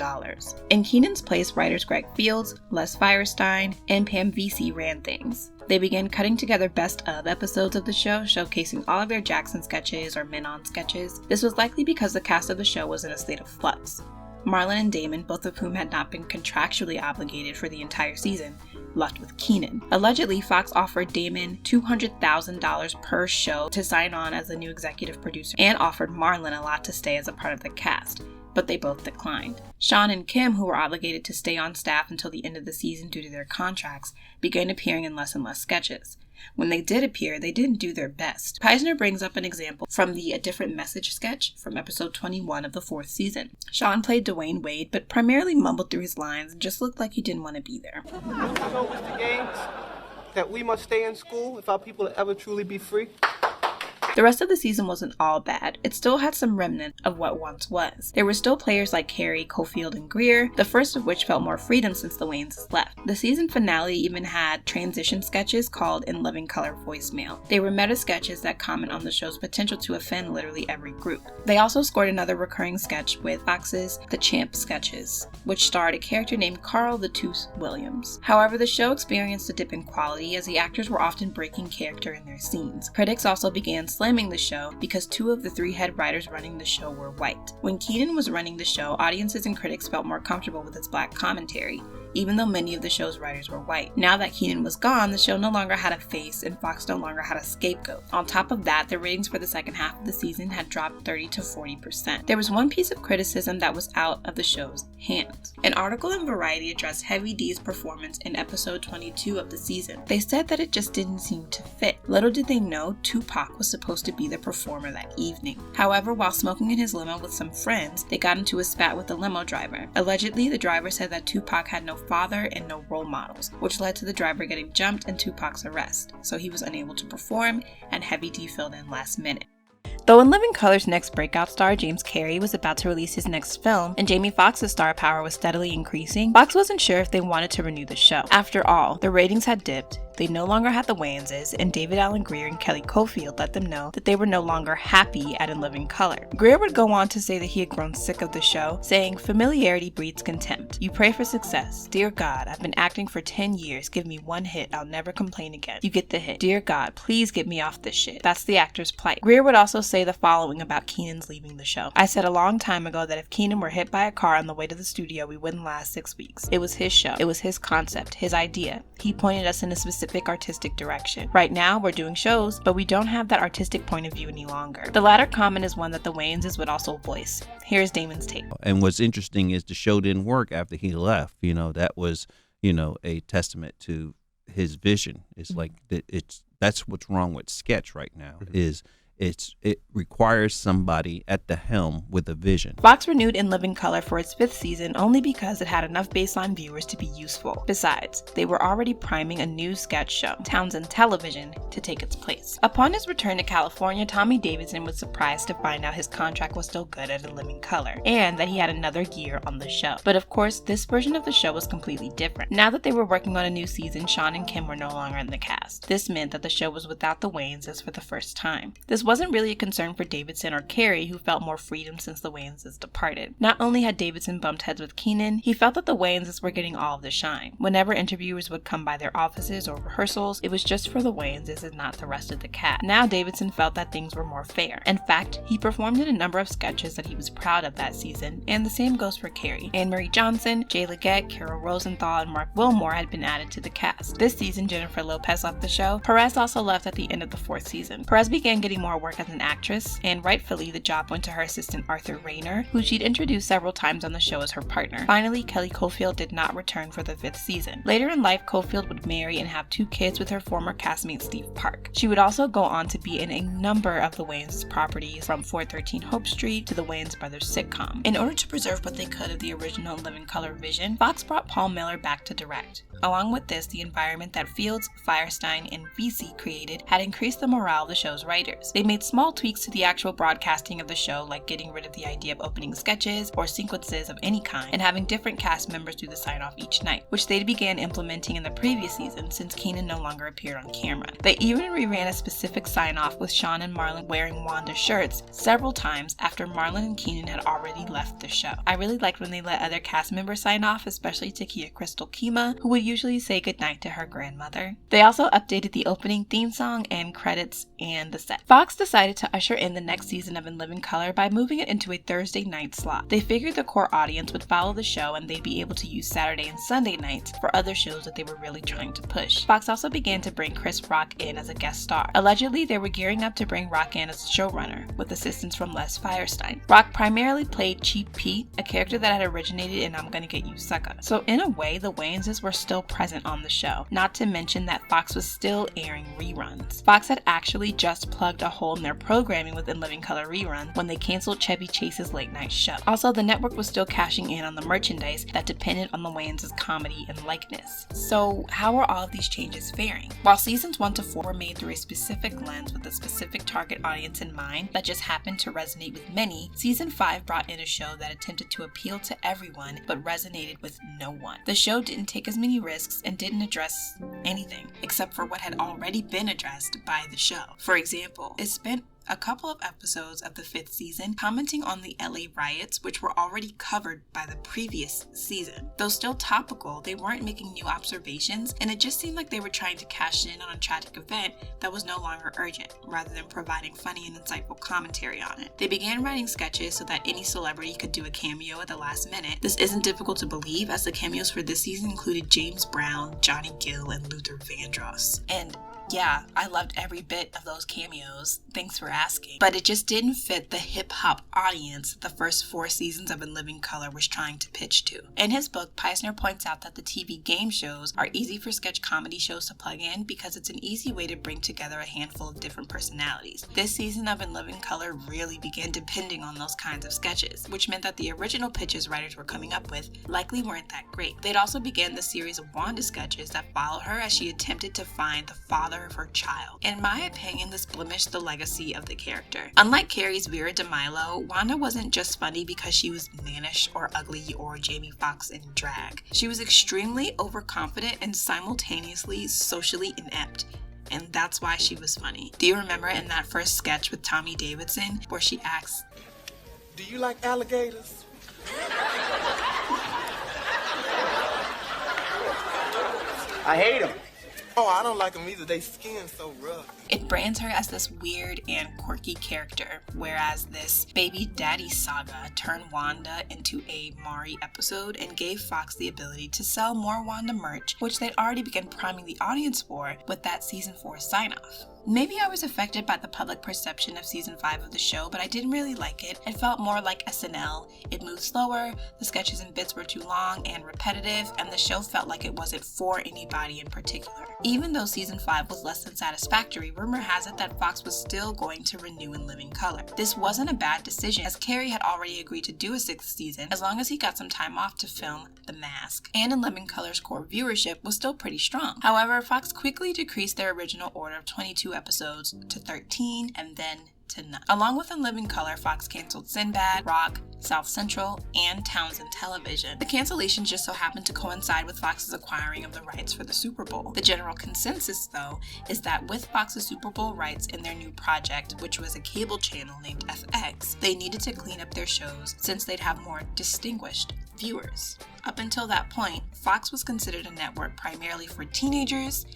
In Kenan's place, writers Greg Fields, Les Firestein, and Pam Vesey ran things. They began cutting together best of episodes of the show, showcasing all of their Jackson sketches or Men-On sketches. This was likely because the cast of the show was in a state of flux. Marlon and Damon, both of whom had not been contractually obligated for the entire season, left with Kenan. Allegedly, Fox offered Damon $200,000 per show to sign on as the new executive producer and offered Marlon a lot to stay as a part of the cast, but they both declined. Shawn and Kim, who were obligated to stay on staff until the end of the season due to their contracts, began appearing in less and less sketches. When they did appear, they didn't do their best. Peisner brings up an example from the A Different Message sketch from episode 21 of the 4th season. Shawn played Dwayne Wade, but primarily mumbled through his lines and just looked like he didn't want to be there. So, Mr. Gaines, that we must stay in school if our people will ever truly be free? The rest of the season wasn't all bad. It still had some remnant of what once was. There were still players like Carey, Coffield, and Grier, the first of which felt more freedom since the Wayanses left. The season finale even had transition sketches called In Living Color Voicemail. They were meta sketches that comment on the show's potential to offend literally every group. They also scored another recurring sketch with Fox's The Champ sketches, which starred a character named Carl the Tooth Williams. However, the show experienced a dip in quality as the actors were often breaking character in their scenes. Critics also began slamming the show because 2 of the 3 head writers running the show were white. When Kenan was running the show, audiences and critics felt more comfortable with its black commentary, even though many of the show's writers were white. Now that Kenan was gone, the show no longer had a face and Fox no longer had a scapegoat. On top of that, the ratings for the second half of the season had dropped 30 to 40%. There was one piece of criticism that was out of the show's hands. An article in Variety addressed Heavy D's performance in episode 22 of the season. They said that it just didn't seem to fit. Little did they know, Tupac was supposed to be the performer that evening. However, while smoking in his limo with some friends, they got into a spat with the limo driver. Allegedly, the driver said that Tupac had no father and no role models, which led to the driver getting jumped and Tupac's arrest. So he was unable to perform, and Heavy D filled in last minute. Though In Living Color's next breakout star, James Carey, was about to release his next film, and Jamie Foxx's star power was steadily increasing, Fox wasn't sure if they wanted to renew the show. After all, the ratings had dipped, they no longer had the Wayanses, and David Alan Grier and Kelly Coffield let them know that they were no longer happy at In Living Color. Grier would go on to say that he had grown sick of the show, saying, "Familiarity breeds contempt. You pray for success. Dear God, I've been acting for 10 years. Give me one hit. I'll never complain again. You get the hit. Dear God, please get me off this shit." That's the actor's plight. Grier would also say the following about Kenan's leaving the show. "I said a long time ago that if Kenan were hit by a car on the way to the studio, we wouldn't last 6 weeks. It was his show. It was his concept, his idea. He pointed us in a specific artistic direction. Right now, we're doing shows, but we don't have that artistic point of view any longer." The latter comment is one that the Wayanses would also voice. Here's Damon's take. And what's interesting is the show didn't work after he left. That was, a testament to his vision. It's like that's what's wrong with sketch right now. Is It requires somebody at the helm with a vision. Fox renewed In Living Color for its 5th season only because it had enough baseline viewers to be useful. Besides, they were already priming a new sketch show, Townsend Television, to take its place. Upon his return to California, Tommy Davidson was surprised to find out his contract was still good at In Living Color, and that he had another year on the show. But of course, this version of the show was completely different. Now that they were working on a new season, Shawn and Kim were no longer in the cast. This meant that the show was without the Wayanses for the first time. This wasn't really a concern for Davidson or Carrie, who felt more freedom since the Wayanses departed. Not only had Davidson bumped heads with Kenan, he felt that the Wayanses were getting all of the shine. Whenever interviewers would come by their offices or rehearsals, it was just for the Wayanses and not the rest of the cast. Now Davidson felt that things were more fair. In fact, he performed in a number of sketches that he was proud of that season, and the same goes for Carrie. Anne Marie Johnson, Jay Leggett, Carol Rosenthal, and Mark Wilmore had been added to the cast. This season, Jennifer Lopez left the show. Perez also left at the end of the 4th season. Perez began getting more work as an actress, and rightfully the job went to her assistant Arthur Rayner, who she'd introduced several times on the show as her partner. Finally, Kelly Coffield did not return for the 5th season. Later in life, Coffield would marry and have 2 kids with her former castmate Steve Park. She would also go on to be in a number of the Wayans properties, from 413 Hope Street to the Wayans Brothers sitcom. In order to preserve what they could of the original In Living Color vision, Fox brought Paul Miller back to direct. Along with this, the environment that Fields, Firestein, and VC created had increased the morale of the show's writers. They made small tweaks to the actual broadcasting of the show, like getting rid of the idea of opening sketches or sequences of any kind, and having different cast members do the sign-off each night, which they began implementing in the previous season since Kenan no longer appeared on camera. They even reran a specific sign-off with Shawn and Marlon wearing Wanda shirts several times after Marlon and Kenan had already left the show. I really liked when they let other cast members sign off, especially Takia Crystal Keymah, who would usually say goodnight to her grandmother. They also updated the opening theme song and credits and the set. Fox decided to usher in the next season of In Living Color by moving it into a Thursday night slot. They figured the core audience would follow the show and they'd be able to use Saturday and Sunday nights for other shows that they were really trying to push. Fox also began to bring Chris Rock in as a guest star. Allegedly, they were gearing up to bring Rock in as showrunner, with assistance from Les Firestein. Rock primarily played Cheap Pete, a character that had originated in I'm Gonna Get You Sucka. So in a way, the Wayanses were still present on the show, not to mention that Fox was still airing reruns. Fox had actually just plugged a hole in their programming with In Living Color reruns when they canceled Chevy Chase's late night show. Also, the network was still cashing in on the merchandise that depended on the Wayans' comedy and likeness. So how are all of these changes faring? While seasons 1 to 4 were made through a specific lens with a specific target audience in mind that just happened to resonate with many, season 5 brought in a show that attempted to appeal to everyone but resonated with no one. The show didn't take as many risks and didn't address anything except for what had already been addressed by the show. For example, it spent a couple of episodes of the 5th season commenting on the LA riots, which were already covered by the previous season. Though still topical, they weren't making new observations, and it just seemed like they were trying to cash in on a tragic event that was no longer urgent, rather than providing funny and insightful commentary on it. They began writing sketches so that any celebrity could do a cameo at the last minute. This isn't difficult to believe, as the cameos for this season included James Brown, Johnny Gill, and Luther Vandross. And yeah, I loved every bit of those cameos. Thanks for asking. But it just didn't fit the hip-hop audience the first 4 seasons of In Living Color was trying to pitch to. In his book, Peisner points out that the TV game shows are easy for sketch comedy shows to plug in because it's an easy way to bring together a handful of different personalities. This season of In Living Color really began depending on those kinds of sketches, which meant that the original pitches writers were coming up with likely weren't that great. They'd also began the series of Wanda sketches that follow her as she attempted to find the father of her child. In my opinion, this blemished the legacy of the character. Unlike Carrie's Vera DeMilo, Wanda wasn't just funny because she was mannish or ugly or Jamie Foxx in drag. She was extremely overconfident and simultaneously socially inept. And that's why she was funny. Do you remember in that first sketch with Tommy Davidson where she asks, "Do you like alligators?" I hate them. Oh, I don't like them either. They skin's so rough. It brands her as this weird and quirky character, whereas this baby daddy saga turned Wanda into a Maury episode and gave Fox the ability to sell more Wanda merch, which they'd already begun priming the audience for with that season 4 sign-off. Maybe I was affected by the public perception of season 5 of the show, but I didn't really like it. It felt more like SNL. It moved slower, the sketches and bits were too long and repetitive, and the show felt like it wasn't for anybody in particular. Even though season 5 was less than satisfactory, rumor has it that Fox was still going to renew In Living Color. This wasn't a bad decision, as Carey had already agreed to do a 6th season as long as he got some time off to film The Mask, and In Living Color's core viewership was still pretty strong. However, Fox quickly decreased their original order of 22 episodes to 13 and then to none. Along with In Living Color, Fox canceled Sinbad, Rock, South Central, and Townsend Television. The cancellations just so happened to coincide with Fox's acquiring of the rights for the Super Bowl. The general consensus, though, is that with Fox's Super Bowl rights in their new project, which was a cable channel named FX, they needed to clean up their shows since they'd have more distinguished viewers. Up until that point, Fox was considered a network primarily for teenagers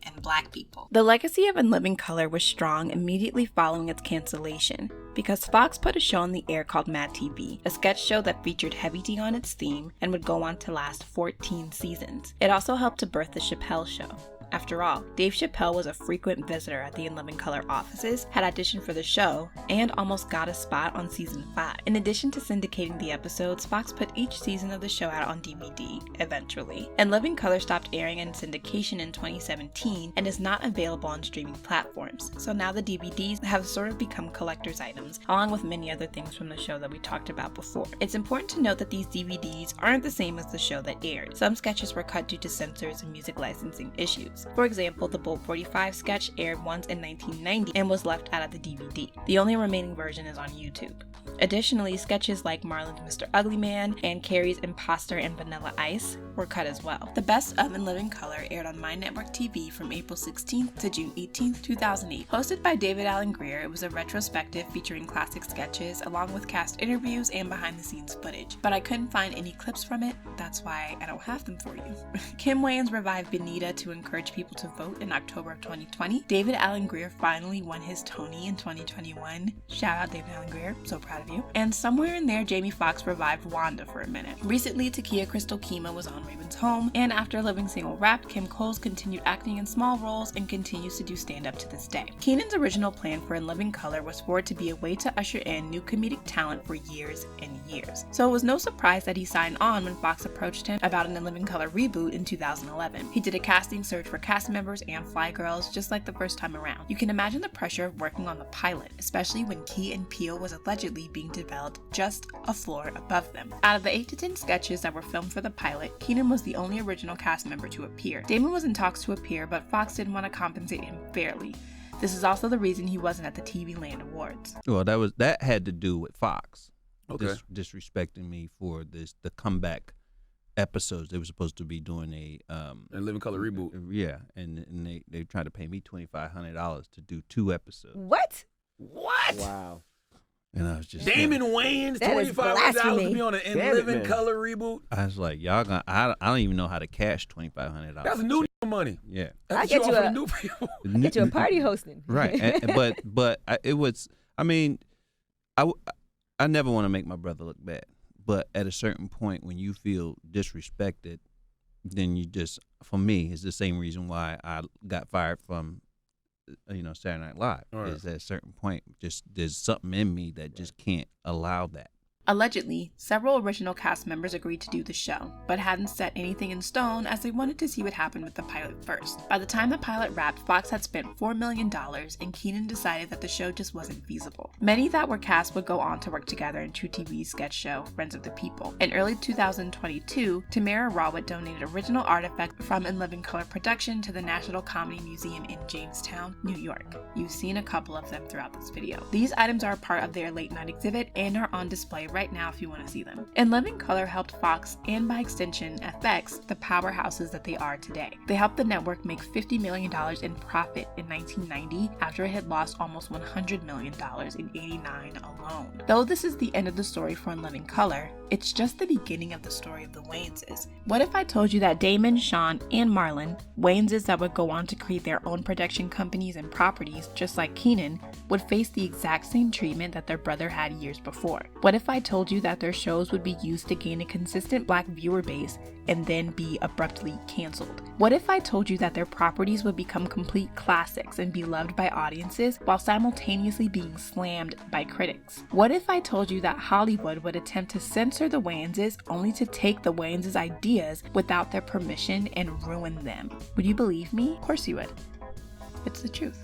and Black people. The legacy of In Living Color was strong immediately following its cancellation, because Fox put a show on the air called Mad TV, a sketch show that featured Heavy D on its theme and would go on to last 14 seasons. It also helped to birth the Chappelle Show. After all, Dave Chappelle was a frequent visitor at the In Living Color offices, had auditioned for the show, and almost got a spot on season 5. In addition to syndicating the episodes, Fox put each season of the show out on DVD, eventually. In Living Color stopped airing in syndication in 2017 and is not available on streaming platforms, so now the DVDs have sort of become collector's items, along with many other things from the show that we talked about before. It's important to note that these DVDs aren't the same as the show that aired. Some sketches were cut due to censors and music licensing issues. For example, the Bolt 45 sketch aired once in 1990 and was left out of the DVD. The only remaining version is on YouTube. Additionally, sketches like Marlon's Mr. Ugly Man and Carey's Imposter and Vanilla Ice were cut as well. The Best of In Living Color aired on My Network TV from April 16th to June 18th, 2008. Hosted by David Alan Grier, it was a retrospective featuring classic sketches along with cast interviews and behind-the-scenes footage. But I couldn't find any clips from it, that's why I don't have them for you. Kim Wayans revived Benita to encourage people to vote in October of 2020. David Alan Grier finally won his Tony in 2021. Shout out David Alan Grier, so proud of you. And somewhere in there, Jamie Foxx revived Wanda for a minute. Recently, Takia Crystal Keymah was on Raven's Home, and after Living Single Wrapped, Kim Coles continued acting in small roles and continues to do stand-up to this day. Keenan's original plan for In Living Color was for it to be a way to usher in new comedic talent for years and years. So it was no surprise that he signed on when Fox approached him about an In Living Color reboot in 2011. He did a casting search for cast members and fly girls just like the first time around. You can imagine the pressure of working on the pilot, especially when Key and Peele was allegedly being developed just a floor above them. Out of the 8 to 10 sketches that were filmed for the pilot, Keenan was the only original cast member to appear. Damon was in talks to appear, but Fox didn't want to compensate him fairly. This is also the reason he wasn't at the TV Land Awards. Well, that had to do with Fox. Okay. Disrespecting me for the comeback episodes. They were supposed to be doing a Living Color reboot. Yeah, and they tried to pay me $2,500 to do 2 episodes. What? Wow. And I was just Damon Wayans, $2,500 to be on an In Living Color reboot. I was like, y'all gonna? I don't even know how to cash $2,500. That's new money. Yeah, I get you new people. Get you a party hosting. Right, but it was. I mean, I never want to make my brother look bad, but at a certain point when you feel disrespected, then you just, for me, it's the same reason why I got fired from Saturday Night Live. Right. Is at a certain point, just there's something in me that just can't allow that. Allegedly, several original cast members agreed to do the show, but hadn't set anything in stone as they wanted to see what happened with the pilot first. By the time the pilot wrapped, Fox had spent $4 million, and Keenan decided that the show just wasn't feasible. Many that were cast would go on to work together in True TV's sketch show, Friends of the People. In early 2022, Tamara Rawat donated original artifacts from In Living Color production to the National Comedy Museum in Jamestown, New York. You've seen a couple of them throughout this video. These items are part of their late night exhibit and are on display right now if you want to see them. In Living Color helped Fox, and by extension FX, the powerhouses that they are today. They helped the network make $50 million in profit in 1990 after it had lost almost $100 million in '89 alone. Though this is the end of the story for In Living Color, it's just the beginning of the story of the Wayanses. What if I told you that Damon, Shawn, and Marlon, Wayanses that would go on to create their own production companies and properties, just like Keenen, would face the exact same treatment that their brother had years before? What if I told you that their shows would be used to gain a consistent black viewer base and then be abruptly canceled? What if I told you that their properties would become complete classics and be loved by audiences while simultaneously being slammed by critics? What if I told you that Hollywood would attempt to censor the Wayanses only to take the Wayanses' ideas without their permission and ruin them? Would you believe me? Of course you would. It's the truth.